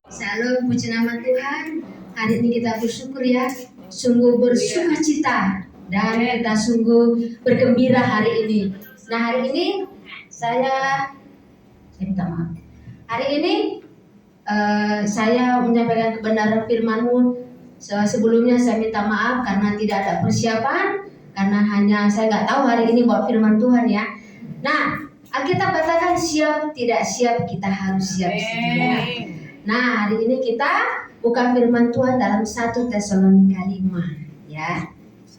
Shalom, puji nama Tuhan. Hari ini kita bersyukur ya, sungguh bersuka cita dan kita sungguh bergembira hari ini. Nah, hari ini saya minta maaf. Hari ini saya menyampaikan kebenaran firman-Mu. Sebelumnya saya minta maaf karena tidak ada persiapan, karena hanya saya nggak tahu hari ini bawa firman Tuhan ya. Nah, Alkitab katakan siap tidak siap, kita harus siap sedia. Nah, hari ini kita buka firman Tuhan dalam 1 Tesalonika 5 ya.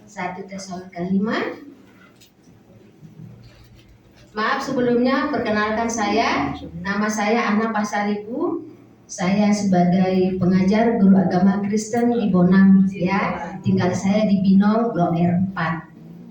1 Tesalonika 5. Maaf sebelumnya, perkenalkan saya, nama saya Ana Pasaribu. Saya sebagai pengajar guru agama Kristen di Bonang ya. Tinggal saya di Binong Blok R4.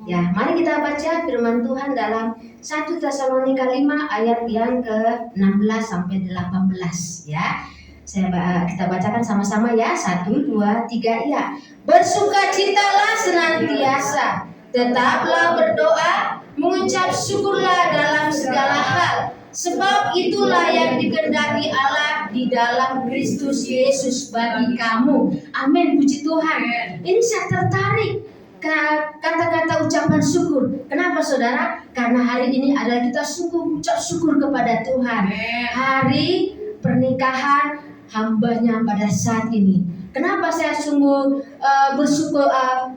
Ya, mari kita baca firman Tuhan dalam 1 Tesalonika 5 ayat yang ke-16 sampai 18 ya. Kita bacakan sama-sama ya. 1, 2, 3 ya. Bersukacitalah senantiasa, tetaplah berdoa, mengucap syukurlah dalam segala hal, sebab itulah yang dikehendaki Allah di dalam Kristus Yesus bagi kamu. Amin, puji Tuhan. Ini saya tertarik kata-kata ucapan syukur. Kenapa saudara? Karena hari ini adalah kita sungguh ucap syukur kepada Tuhan. Hari pernikahan hambanya pada saat ini. Kenapa saya sungguh bersyukur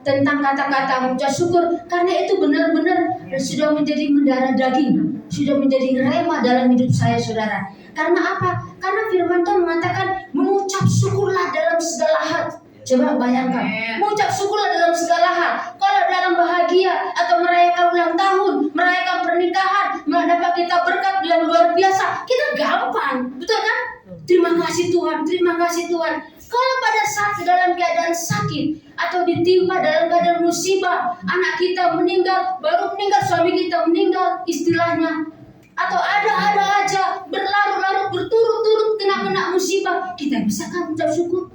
tentang kata-kata mengucap syukur? Karena itu benar-benar sudah menjadi mendarah daging. sudah menjadi rema dalam hidup saya, saudara. Karena apa? Karena firman Tuhan mengatakan mengucap syukurlah dalam segala hal. Coba bayangkan, mengucap syukurlah dalam segala hal. Kalau dalam bahagia atau merayakan ulang tahun, merayakan pernikahan, mendapat kita berkat yang luar biasa, kita gampang, betul kan? Terima kasih Tuhan, terima kasih Tuhan. Kalau pada saat dalam keadaan sakit atau ditimpa dalam keadaan musibah, anak kita meninggal, baru meninggal, suami kita meninggal, istilahnya, atau ada aja berlarut-larut berturut-turut kena musibah, kita bisa kan ucap syukur?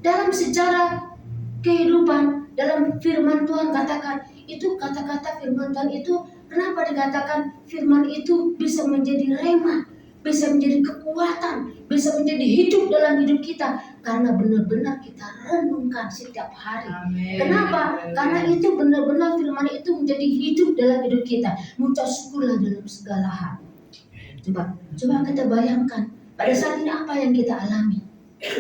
Dalam sejarah kehidupan, dalam firman Tuhan katakan, itu kata-kata firman Tuhan itu, kenapa dikatakan firman itu bisa menjadi rema, bisa menjadi kekuatan, bisa menjadi hidup dalam hidup kita, karena benar-benar kita renungkan setiap hari. Amen. Kenapa? Karena itu benar-benar firman itu menjadi hidup dalam hidup kita. Mengucap syukurlah dalam segala hal. Coba kita bayangkan pada saat ini apa yang kita alami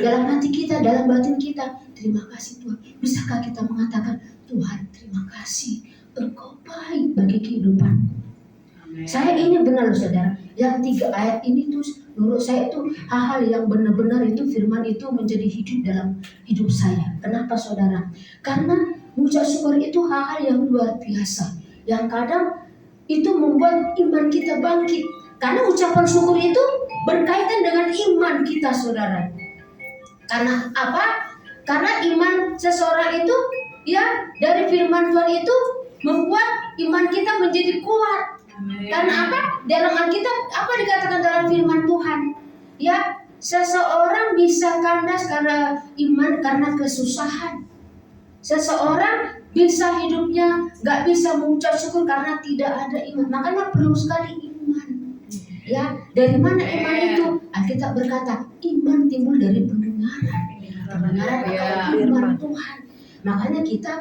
dalam hati kita, dalam batin kita. Terima kasih Tuhan. Bisakah kita mengatakan, Tuhan terima kasih, Engkau baik bagi kehidupan. Saya ini benar loh saudara, yang 3 ayat ini tuh menurut saya itu hal-hal yang benar-benar itu firman itu menjadi hidup dalam hidup saya. Kenapa saudara? Karena mengucap syukur itu hal-hal yang luar biasa, yang kadang itu membuat iman kita bangkit. Karena ucapan syukur itu berkaitan dengan iman kita saudara. Karena apa? Karena iman seseorang itu ya dari firman Tuhan itu membuat iman kita menjadi kuat. Karena apa? Dalam Alkitab apa dikatakan dalam firman Tuhan? Ya, seseorang bisa kandas karena iman, karena kesusahan. Seseorang bisa hidupnya gak bisa mengucap syukur karena tidak ada iman. Makanya perlu sekali iman. Ya, dari mana iman itu? Alkitab berkata, iman timbul dari pendengaran. Pendengaran akan firman Tuhan. Makanya kita,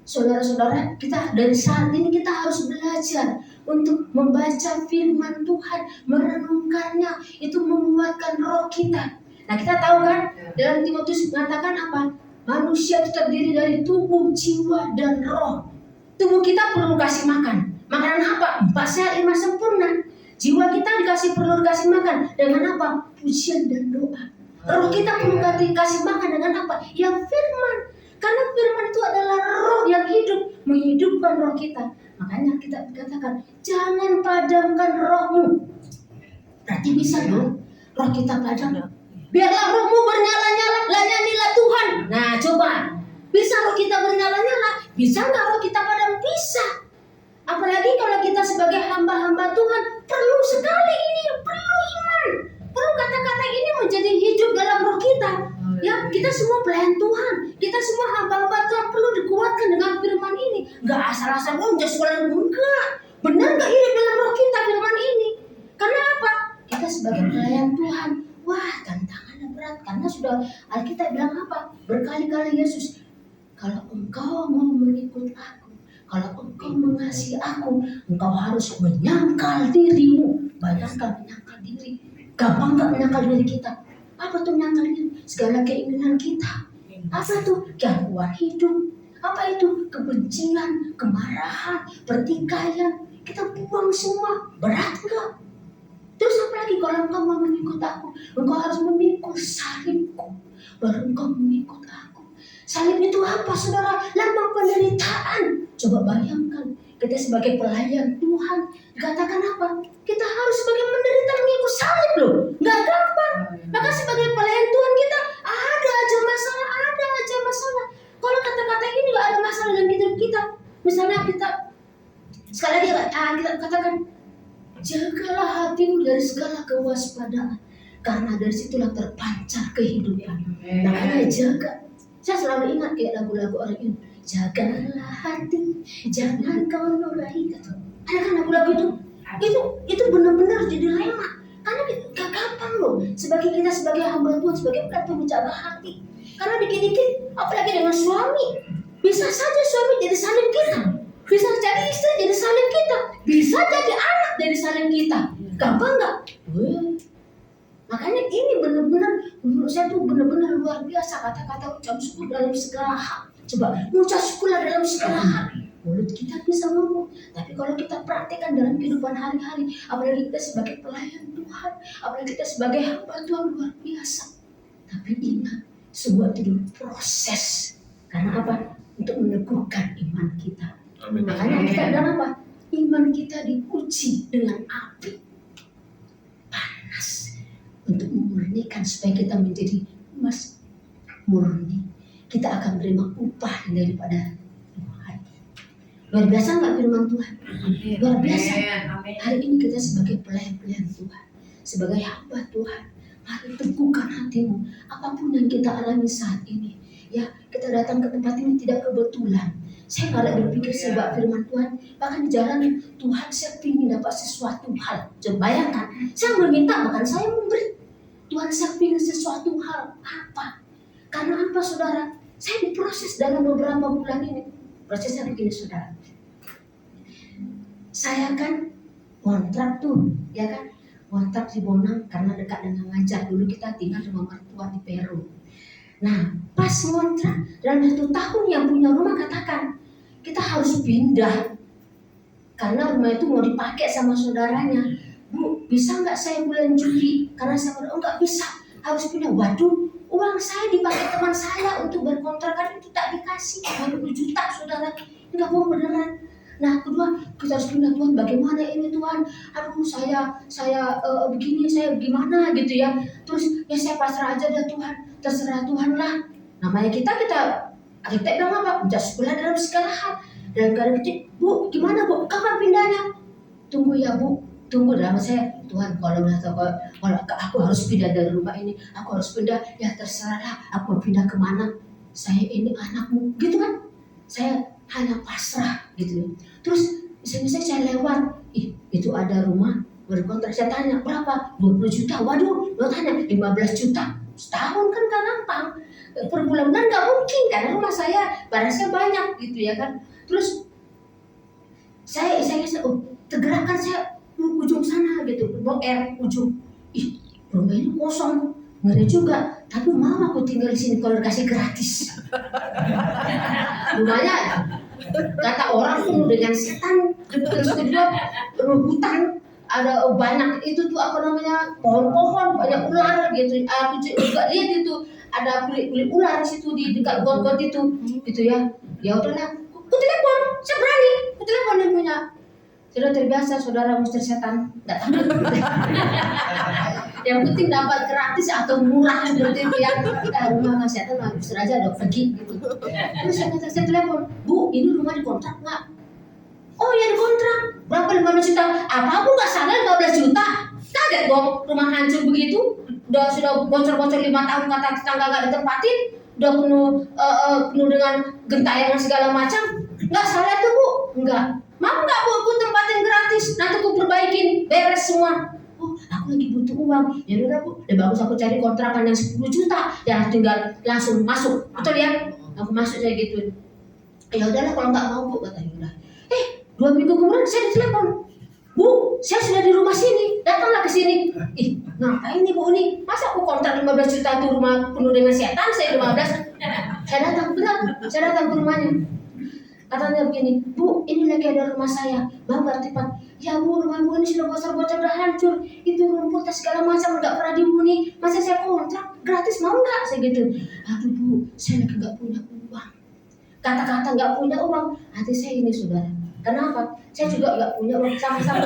saudara-saudara, kita dari saat ini kita harus belajar untuk membaca firman Tuhan, merenungkannya, itu menguatkan roh kita. Nah kita tahu kan, dalam Timotius mengatakan apa? Manusia itu terdiri dari tubuh, jiwa, dan roh. Tubuh kita perlu kasih makan. Makanan apa? 4 sehat 5 sempurna. Jiwa kita perlu dikasih makan dengan apa? Pujian dan doa. Roh kita perlu kasih makan dengan apa? Ya firman. Karena firman itu adalah roh yang hidup, menghidupkan roh kita. Makanya kita katakan, jangan padamkan rohmu. Berarti bisa dong roh kita padam. Biarlah rohmu bernyala-nyala, layanilah Tuhan. Nah coba, bisa roh kita bernyala-nyala? Bisa nggak roh kita padam? Bisa. Apalagi kalau kita sebagai hamba-hamba Tuhan, perlu sekali ini, perlu iman. Perlu kata-kata ini menjadi hidup dalam roh kita. Ya, kita semua pelayan Tuhan, kita semua hamba-hamba Tuhan perlu dikuatkan dengan firman ini. Gak asal-asal just enggak. Benar gak hidup dalam roh kita firman ini? Karena apa? Kita sebagai pelayan Tuhan, wah tantangannya berat. Karena sudah Alkitab bilang apa? Berkali-kali Yesus, kalau engkau mau mengikut aku, kalau engkau mengasihi aku, engkau harus menyangkal dirimu. Bayangkan menyangkal diri. Gampang gak menyangkal diri kita? Apa tuh menyangkal diri? Segala keinginan kita. Apa tuh? Gangguan hidup. Apa itu? Kebencian, kemarahan, pertikaian. Kita buang semua. Berat enggak? Terus apa lagi kalau engkau mau mengikut aku? Engkau harus memikul salibku, baru engkau mengikut aku. Salib itu apa saudara? Lambang penderitaan. Coba bayangkan, kita sebagai pelayan Tuhan dikatakan apa? Kita harus sebagai menderita mengikut salib loh. Gak gampang. Maka sebagai pelayan Tuhan kita ada aja masalah. Kalau kata-kata ini gak ada masalah dalam hidup kita. Misalnya kita sekali lagi kita katakan, jagalah hatimu dari segala kewaspadaan, karena dari situlah terpancar kehidupan. Makanya jaga. Saya selalu ingat kayak lagu-lagu orang ini, jagalah hati, jangan kau norai. Ada kan lagu-lagu itu benar-benar jadi rema. Karena gak gampang loh. Kita sebagai hamba Tuhan, sebagai pelayan menjaga hati. Karena dikit-dikit, apalagi dengan suami, bisa saja suami jadi salib kita, bisa jadi istri jadi salib kita, bisa jadi anak jadi salib kita. Gampang nggak? Makanya ini benar-benar menurut saya tuh benar-benar luar biasa kata-kata ucap syukur dalam segala hal. Coba ucap syukurlah dalam segala hal. Mulut kita bisa ngomong, tapi kalau kita praktekkan dalam kehidupan hari-hari, apalagi kita sebagai pelayan Tuhan, apalagi kita sebagai hamba Tuhan, luar biasa. Tapi ingat, semua itu proses. Karena apa? Untuk meneguhkan iman kita. Amin. Makanya kita bilang apa? Iman kita diuji dengan api panas untuk memurnikan supaya kita menjadi emas murni. Kita akan menerima upah daripada Tuhan. Luar biasa nggak firman Tuhan? Luar biasa. Hari ini kita sebagai pelayan-pelayan Tuhan, sebagai hamba Tuhan, mari teguhkan hatimu. Apapun yang kita alami saat ini, ya kita datang ke tempat ini tidak kebetulan. Saya nggak berpikir sebab firman Tuhan, bahkan di jalan Tuhan saya ingin dapat sesuatu hal. Coba bayangkan, saya meminta bahkan saya memberi. Tuhan saya ingin sesuatu hal apa? Karena apa saudara? Saya diproses dalam beberapa bulan ini. Prosesnya begini saudara. Saya kan kontrak tuh, ya kan? Kontrak di Bonang karena dekat dengan Ngajak. Dulu kita tinggal rumah mertua di Peru. Nah, pas kontrak dalam 1 tahun yang punya rumah katakan kita harus pindah karena rumah itu mau dipakai sama saudaranya. Bu, bisa nggak saya bulan Juli? Karena saya bilang, oh nggak bisa, harus pindah. Waduh, uang saya dipakai teman saya untuk berkontrakan itu tak dikasih 20 juta saudara. Nggak mau beneran. Nah kedua, kita harus pindah. Tuhan bagaimana ini Tuhan? Aduh saya begini, saya gimana gitu ya. Terus ya saya pasrah aja dah Tuhan, terserah Tuhan lah. Namanya kita bilang apa? Udah sekolah dalam segala hal. Dan kadang kecil, Bu gimana Bu? Kapan pindahnya? Tunggu ya Bu, tunggu dalam saya. Tuhan kalau aku harus pindah dari rumah ini, aku harus pindah, ya terserahlah. Aku mau pindah kemana? Saya ini anakmu, gitu kan? Saya hanya pasrah gitu. Terus misalnya saya lewat, itu ada rumah berkontrak. Saya tanya berapa? 20 juta. Waduh, lo tanya 15 juta. Setahun kan gak gampang. Per bulan-bulan gak mungkin karena rumah saya barangnya banyak gitu ya kan. Terus saya tergerakkan saya ujung sana gitu, ujung. Rumah ini kosong, ngeri juga. Tapi mau aku tinggal di sini kalau dikasih gratis. Rumahnya kata orang penuh dengan setan. Terus kedua hutan, ada banyak itu tuh apa namanya pohon-pohon, banyak ular gitu. Aku juga lihat itu ada kulit ular di situ di dekat got-got itu, gitu ya. Ya udahlah, ku telepon, saya berani, ku telepon yang punya. Sudah terbiasa saudara mustir setan, nggak takut. Yang penting dapat gratis atau murah seperti itu ya. Rumah kesehatan mustir aja dok pergi gitu. Terus saya telepon, Bu, ini rumah dikontrak nggak? Oh ya dikontrak. Berapa 15 juta? Apa Bu nggak salah 15 juta? Kaget dong, rumah hancur begitu. Sudah bocor-bocor 5 tahun kata tetangga nggak ditempatin. Udah penuh dengan gentayangan segala macam. Nggak salah tuh Bu? Enggak. Mau nggak Bu tempatin gratis? Nanti aku perbaikin, beres semua. Oh, aku lagi butuh uang. Ya udah Bu, udah bagus aku cari kontrakan yang 10 juta. Ya tinggal langsung masuk. Betul ya? Aku masuk saya gitu. Ya udahlah kalau nggak mau Bu katanya udah. 2 minggu kemudian saya ditelepon. Bu, saya sudah di rumah sini. Datanglah ke sini. Ngapain nih Bu ini? Masa aku kontrak 15 juta tuh rumah penuh dengan setan, saya 15. Saya datang, benar. Saya datang ke rumahnya. Katanya begini, Bu, ini lagi ada rumah saya. Mau nggak tepat? Ya Bu, rumah Bu ini sudah bocor-bocor, udah hancur. Itu rumput segala macam nggak pernah dihuni. Masa saya kontrak gratis mau nggak? Saya gitu. Aduh Bu, saya lagi nggak punya uang. Kata-kata nggak punya uang, hati saya ini saudara. Kenapa? Saya juga nggak punya uang sama-sama.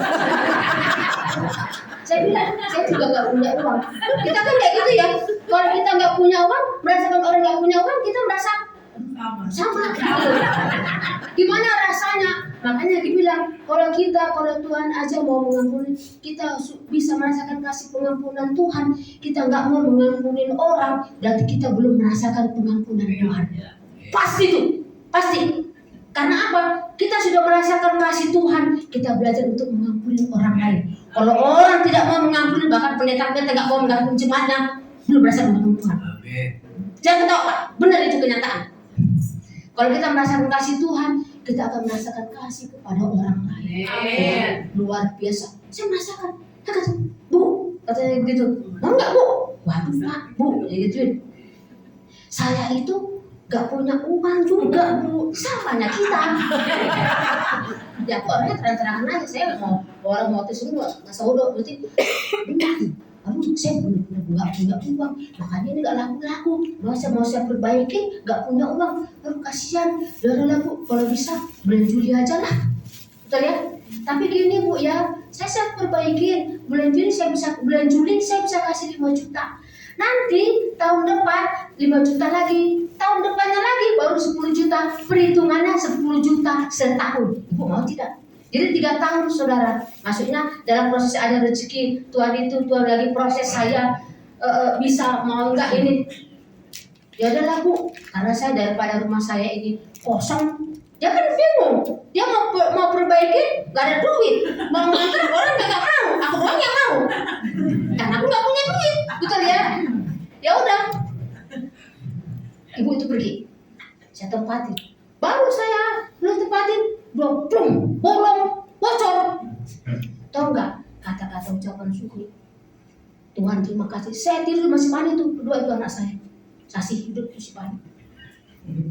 Saya bilang, saya juga nggak punya uang. Kita kan kayak gitu ya. Kalau kita nggak punya uang, merasakan orang nggak punya uang, kita merasa sama. Gimana rasanya? Makanya dibilang, kalau Tuhan aja mau mengampuni, kita bisa merasakan kasih pengampunan Tuhan. Kita nggak mau mengampuni orang, berarti kita belum merasakan pengampunan Tuhan. Pasti itu, pasti. Karena apa? Kita sudah merasakan kasih Tuhan, kita belajar untuk mengampuni orang lain. Kalau orang tidak mau mengampuni, bahkan pendeta-pendeta tidak mau mengampuni jemaatnya, belum merasakan Tuhan. Jangan ketawa Pak, benar itu kenyataan. Kalau kita merasakan kasih Tuhan, kita akan merasakan kasih kepada orang lain. Amin. Luar biasa. Saya merasakan, Bu, katanya gitu. Mau nggak Bu? Waduh Pak, Bu, ya gituin. Saya itu gak punya uang juga Bu, samanya kita. Ya aku orangnya terang-terangan aja, saya orang mau tes dulu, nggak saudo, berarti aduh saya nggak punya uang, makanya ini nggak laku-laku. Mau saya perbaiki, nggak punya uang, aduh kasihan. Udah laku, kalau bisa bulan Juli aja lah, betul ya. Tapi gini Bu ya, saya perbaikin bulan Juli saya bisa kasih 5 juta. Nanti tahun depan 5 juta lagi, tahun depannya lagi baru 10 juta. Perhitungannya 10 juta setahun. Ibu mau tidak? Jadi 3 tahun saudara. Maksudnya dalam proses ada rezeki Tuhan lagi proses saya bisa mau enggak ini. Ya udahlah Bu, karena saya daripada rumah saya ini kosong. Dia kan bingung, dia mau perbaiki, gak ada duit, mau nganter orang gak mau, aku doang yang mau, dan aku gak punya duit, betul ya? Ya udah, ibu itu pergi, saya tempatin, baru saya belum tempatin, plung, bolong, bocor, tau nggak? Kata-kata ucapan syukur, Tuhan terima kasih, saya tidur masih panik tuh, kedua itu anak saya, kasih hidup masih panik,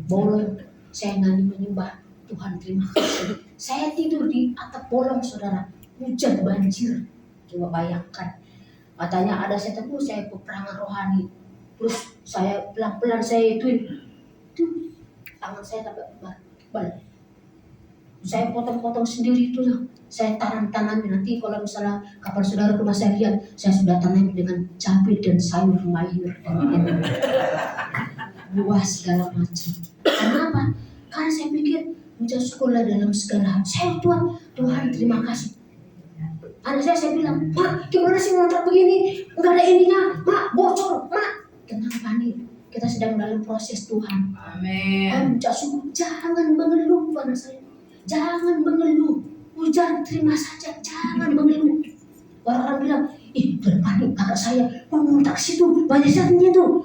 bolong. Saya nyanyi menyembah Tuhan terima kasih. Saya tidur di atap bolong saudara, hujan banjir. Coba bayangkan. Katanya ada setan, saya peperangan rohani. Terus saya pelan-pelan saya ituin, tuh tangan saya sampai bal. Saya potong-potong sendiri itu lah. Saya tanam-tanami nanti kalau misalnya kapan saudara ke rumah saya lihat, saya sudah tanam dengan cabai dan sayur mayur dan buah segala macam. Kenapa? Karena saya pikir ucap syukurlah dalam segala hal. Saya Tuhan terima kasih. Anak saya bilang, Mak, gimana sih ngontrak begini? Enggak ada ininya, Mak, bocor, Mak. Tenang panik, kita sedang dalam proses Tuhan. Amin. Ucap syukur, jangan mengeluh anak saya. Jangan mengeluh. Hujan terima saja, jangan mengeluh. Orang-orang bilang, jangan panik, kakak saya ngontrak situ, banyak setannya tuh,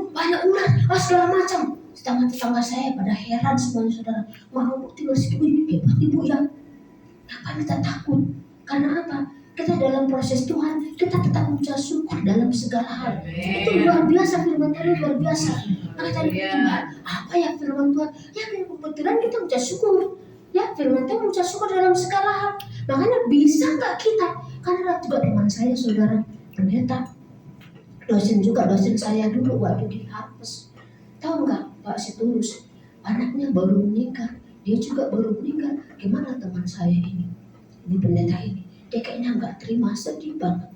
banyak ular, segala macam. Tetangga saya pada heran semuanya saudara, mau tinggal situ, hebat ibu ya. Kenapa kita takut? Karena apa? Kita dalam proses Tuhan, kita tetap mengucap syukur dalam segala hal. Itu luar biasa, firman Tuhan luar biasa. Maka tadi Tuhan, apa ya firman Tuhan? Ya kebetulan kita mengucap syukur. Ya firman Tuhan mengucap syukur dalam segala hal. Makanya bisa nggak kita? Karena juga teman saya saudara pendeta, dosen saya dulu waktu di Harvest. Tahu nggak Pak Situlus, anaknya baru meninggal, dia juga baru meninggal. Gimana teman saya ini, ibu pendeta ini, dia kayaknya nggak terima, sedih banget.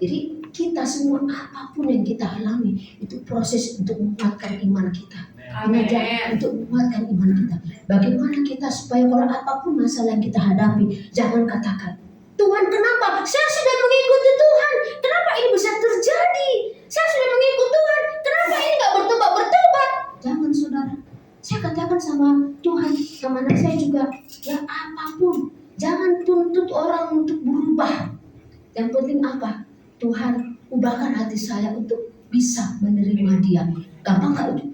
Jadi kita semua apapun yang kita alami itu proses untuk menguatkan iman kita, untuk menguatkan iman kita. Bagaimana kita supaya kalau apapun masalah yang kita hadapi, jangan katakan, Tuhan kenapa? Saya sudah mengikuti Tuhan, kenapa ini bisa terjadi? Saya sudah mengikuti Tuhan, kenapa ini nggak bertobat? Jangan saudara, saya katakan sama Tuhan, sama anak saya juga, ya apapun, jangan tuntut orang untuk berubah. Yang penting apa? Tuhan, ubahkan hati saya untuk bisa menerima Dia. Gampang nggak itu?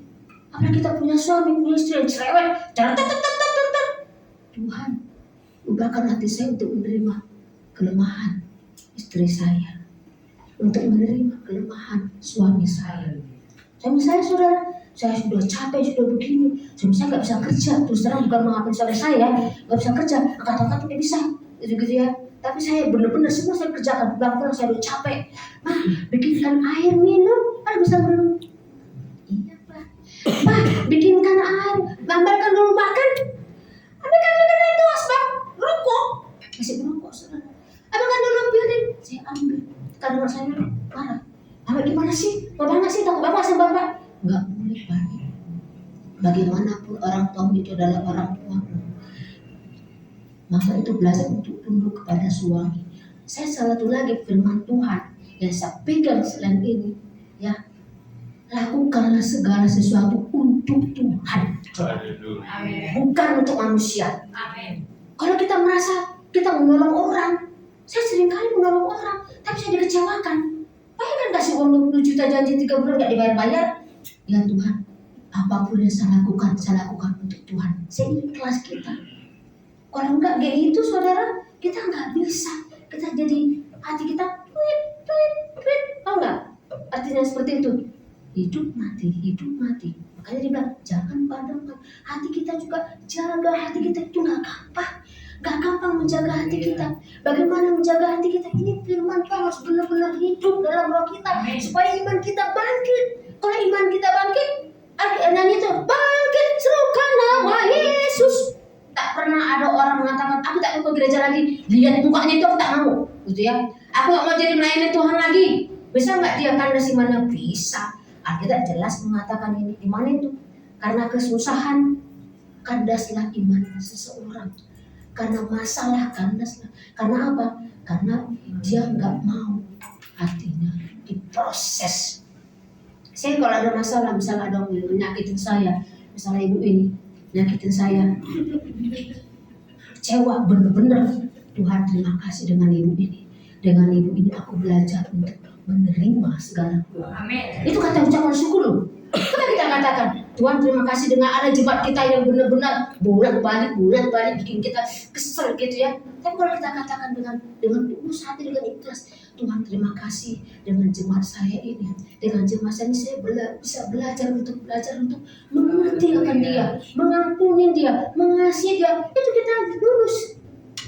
Apalagi kita punya suami, punya istri yang cerewet, Tuhan, ubahkan hati saya untuk menerima kelemahan istri saya, untuk menerima kelemahan suami saya. Suami saya saudara, saya sudah capek, sudah begini, suami saya nggak bisa kerja. Terus terang bukan mengapa suami saya nggak bisa kerja, angkat-angkat tidak bisa, gitu ya. Tapi saya benar-benar semua saya kerjakan. Pulang-pulang saya udah capek. Mah, bikinkan air minum, ada bisa minum. Iya Pak. Pak, bikinkan air, gambarkan dulu makan. Ambilkan itu asbak, rokok, masih merokok saudara. Ambilkan dulu piring, saya ambil. Karena saya marah. Ambil gimana sih? Bapak nggak sih takut bapak sama bapak? Nggak boleh Pak. Bagaimanapun orang tua itu adalah orang tua. Maka itu belajar untuk tunduk kepada suami. Saya satu lagi firman Tuhan yang saya pegang selain ini, ya, lakukanlah segala sesuatu untuk Tuhan, bukan untuk manusia. Amin. Kalau kita merasa kita menolong orang, saya seringkali menolong orang, tapi saya dikecewakan. Bayangkan kasih uang 20 juta janji 3 bulan nggak dibayar-bayar. Ya Tuhan, apapun yang saya lakukan untuk Tuhan. Saya ikhlas kita. Kalau enggak kayak gitu saudara, kita nggak bisa. Kita jadi hati kita tweet, tahu nggak? Artinya seperti itu. hidup mati, hidup mati. Makanya dia bilang jangan padamkan hati kita juga, jaga hati kita itu gak gampang menjaga hati kita. Bagaimana menjaga hati kita? Ini firman Tuhan harus benar-benar hidup dalam roh kita supaya iman kita bangkit. Kalau iman kita bangkit, nanya itu bangkit serukan nama Yesus. Tak pernah ada orang mengatakan aku tak mau ke gereja lagi, lihat mukanya itu aku tak mau, gitu ya. Aku gak mau jadi melayani Tuhan lagi. Bisa nggak dia kandas di mana? Bisa. Alkitab jelas mengatakan ini. Di mana itu? Karena kesusahan kandaslah iman seseorang. Karena masalah kandaslah. Karena apa? Karena dia nggak mau hatinya diproses. Saya kalau ada masalah, misalnya ada yang menyakitin saya, misalnya ibu ini nyakitin saya, kecewa bener-bener. Tuhan terima kasih dengan ibu ini. Dengan ibu ini aku belajar untuk menerima segala. Amin. Itu kata ucapan syukur loh. Kita katakan Tuhan terima kasih dengan ada jemaat kita yang benar-benar bolak-balik bikin kita kesel gitu ya. Tapi kalau kita katakan dengan tulus hati, dengan ikhlas, Tuhan terima kasih dengan jemaat saya ini, dengan jemaat saya ini saya bisa belajar untuk mengerti akan dia, mengampuni dia, mengasihi dia. Itu kita lulus.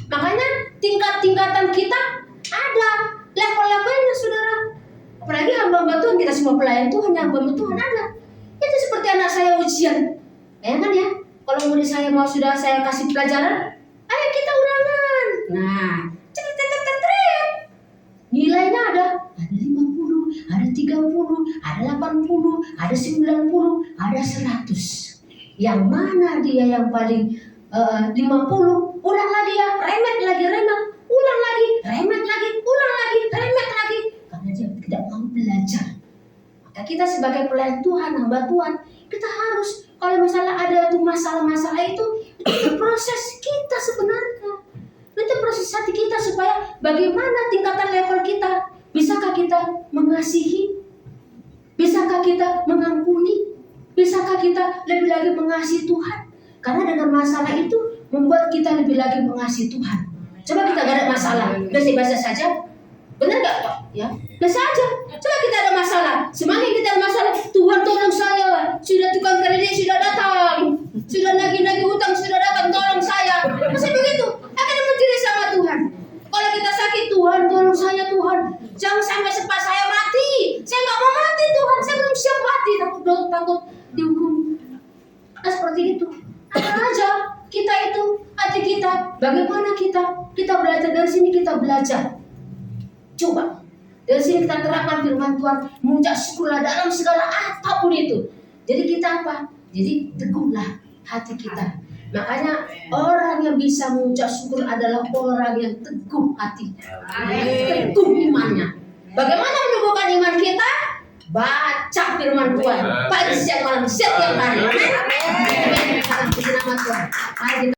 Makanya tingkat-tingkatan kita ada level-levelnya, saudara. Apalagi hamba-hamba Tuhan, kita semua pelayan Tuhan, hamba-hamba Tuhan ada. Itu seperti anak saya ujian, ya kan ya? Kalau murid saya mau sudah saya kasih pelajaran, ayo kita ulangan. Nah, nilainya ada 50, ada 30, ada 80, ada 90, ada 100. Yang mana dia yang paling 50? Ulang lagi ya, remet, ulang lagi, remet lagi, ulang lagi, remet lagi. Karena dia tidak mau belajar. Maka kita sebagai pelayan Tuhan, hamba Tuhan, kita harus, kalau misalnya ada tuh masalah-masalah itu proses kita sebenarnya. Itu proses hati kita supaya bagaimana tingkatan level kita. Bisakah kita mengasihi? Bisakah kita mengampuni? Bisakah kita lebih lagi mengasihi Tuhan? Karena dengan masalah itu membuat kita lebih lagi mengasihi Tuhan. Coba kita gak ada masalah, biasa-biasa saja. Benar gak Pak? Ya, biasa aja. Coba kita ada masalah, semakin kita ada masalah, Tuhan tolong saya, sudah tukang kredit sudah datang, sudah nagih-nagih hutang sudah datang, tolong saya. Masih begitu, akan menjerit sama Tuhan. Kalau kita sakit, Tuhan tolong saya Tuhan, jangan sampai sempat saya mati. Saya nggak mau mati Tuhan, saya belum siap mati, takut dihukum. Nah seperti itu. Apa aja kita itu hati kita, bagaimana kita belajar dari sini, kita belajar. Coba dari sini kita terapkan firman Tuhan, mengucap syukurlah dalam segala apapun itu. Jadi kita apa? Jadi teguhlah hati kita. Makanya orang yang bisa mengucap syukur adalah orang yang teguh hatinya, teguh imannya. Bagaimana menumbuhkan iman kita? Baca firman Tuhan pagi siang malam setiap hari. Amin. Nama Tuhan. Mari kita